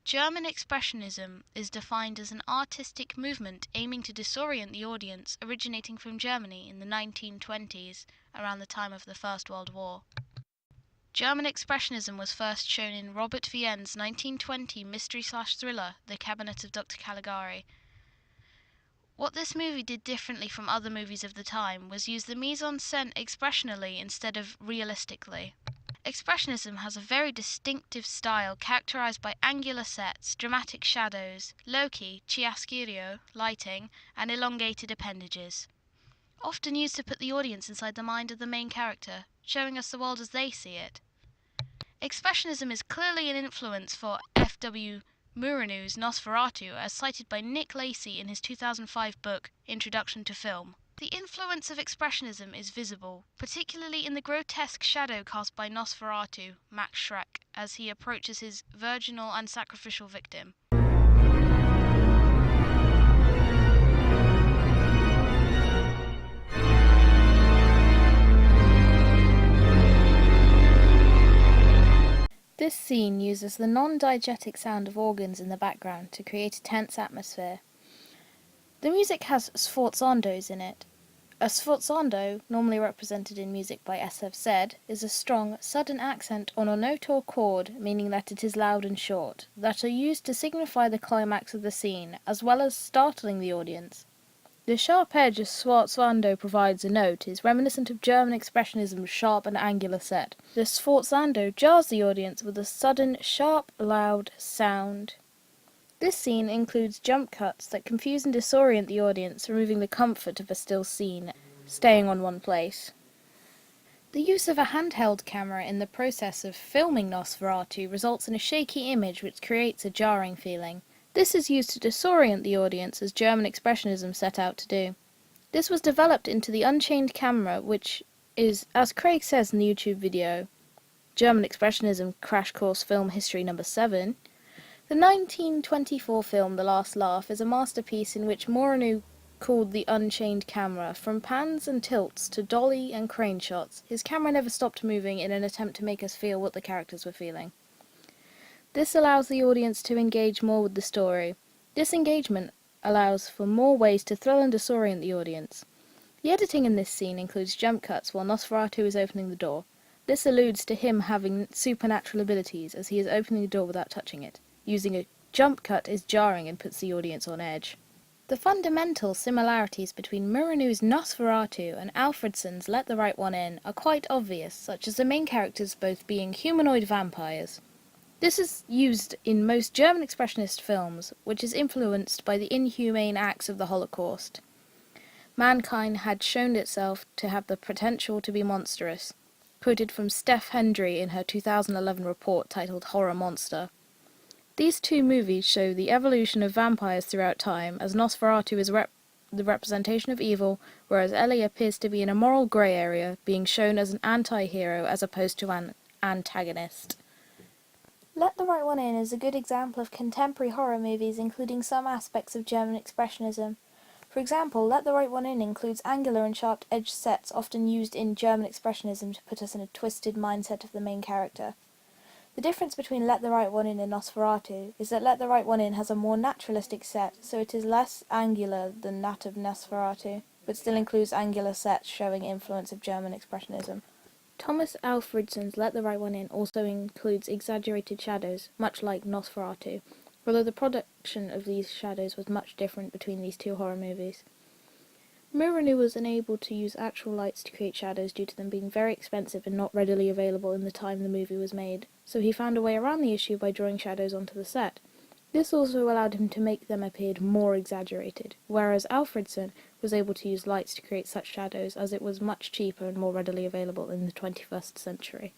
German Expressionism is defined as an artistic movement aiming to disorient the audience, originating from Germany in the 1920s, around the time of the First World War. German Expressionism was first shown in Robert Vienne's 1920 mystery/thriller, The Cabinet of Dr. Caligari. What this movie did differently from other movies of the time was use the mise-en-scène expressionally instead of realistically. Expressionism has a very distinctive style characterized by angular sets, dramatic shadows, low-key, chiaroscuro lighting, and elongated appendages, often used to put the audience inside the mind of the main character, showing us the world as they see it. Expressionism is clearly an influence for F.W. Murnau's Nosferatu, as cited by Nick Lacey in his 2005 book, Introduction to Film. The influence of Expressionism is visible, particularly in the grotesque shadow cast by Nosferatu, Max Schreck, as he approaches his virginal and sacrificial victim. This scene uses the non-diegetic sound of organs in the background to create a tense atmosphere. The music has sforzandos in it. A sforzando, normally represented in music by S.F. Zed, is a strong, sudden accent on a note or chord, meaning that it is loud and short, that are used to signify the climax of the scene, as well as startling the audience. The sharp edge a sforzando provides a note is reminiscent of German Expressionism's sharp and angular set. The sforzando jars the audience with a sudden, sharp, loud sound. This scene includes jump cuts that confuse and disorient the audience, removing the comfort of a still scene, staying on one place. The use of a handheld camera in the process of filming Nosferatu results in a shaky image which creates a jarring feeling. This is used to disorient the audience, as German Expressionism set out to do. This was developed into the unchained camera, which is, as Craig says in the YouTube video, German Expressionism Crash Course Film History No. 7, the 1924 film The Last Laugh is a masterpiece in which Murnau called the unchained camera. From pans and tilts to dolly and crane shots, his camera never stopped moving in an attempt to make us feel what the characters were feeling. This allows the audience to engage more with the story. This engagement allows for more ways to thrill and disorient the audience. The editing in this scene includes jump cuts while Nosferatu is opening the door. This alludes to him having supernatural abilities, as he is opening the door without touching it. Using a jump cut is jarring and puts the audience on edge. The fundamental similarities between Murnau's Nosferatu and Alfredson's Let the Right One In are quite obvious, such as the main characters both being humanoid vampires. This is used in most German Expressionist films, which is influenced by the inhumane acts of the Holocaust. Mankind had shown itself to have the potential to be monstrous, quoted from Steph Hendry in her 2011 report titled Horror Monster. These two movies show the evolution of vampires throughout time, as Nosferatu is the representation of evil, whereas Ellie appears to be in a moral grey area, being shown as an anti-hero as opposed to an antagonist. Let the Right One In is a good example of contemporary horror movies including some aspects of German Expressionism. For example, Let the Right One In includes angular and sharp-edged sets often used in German Expressionism to put us in a twisted mindset of the main character. The difference between Let the Right One In and Nosferatu is that Let the Right One In has a more naturalistic set, so it is less angular than that of Nosferatu, but still includes angular sets showing influence of German Expressionism. Thomas Alfredson's Let the Right One In also includes exaggerated shadows, much like Nosferatu, although the production of these shadows was much different between these two horror movies. Murnau was unable to use actual lights to create shadows due to them being very expensive and not readily available in the time the movie was made, so he found a way around the issue by drawing shadows onto the set. This also allowed him to make them appear more exaggerated, whereas Alfredson was able to use lights to create such shadows as it was much cheaper and more readily available in the 21st century.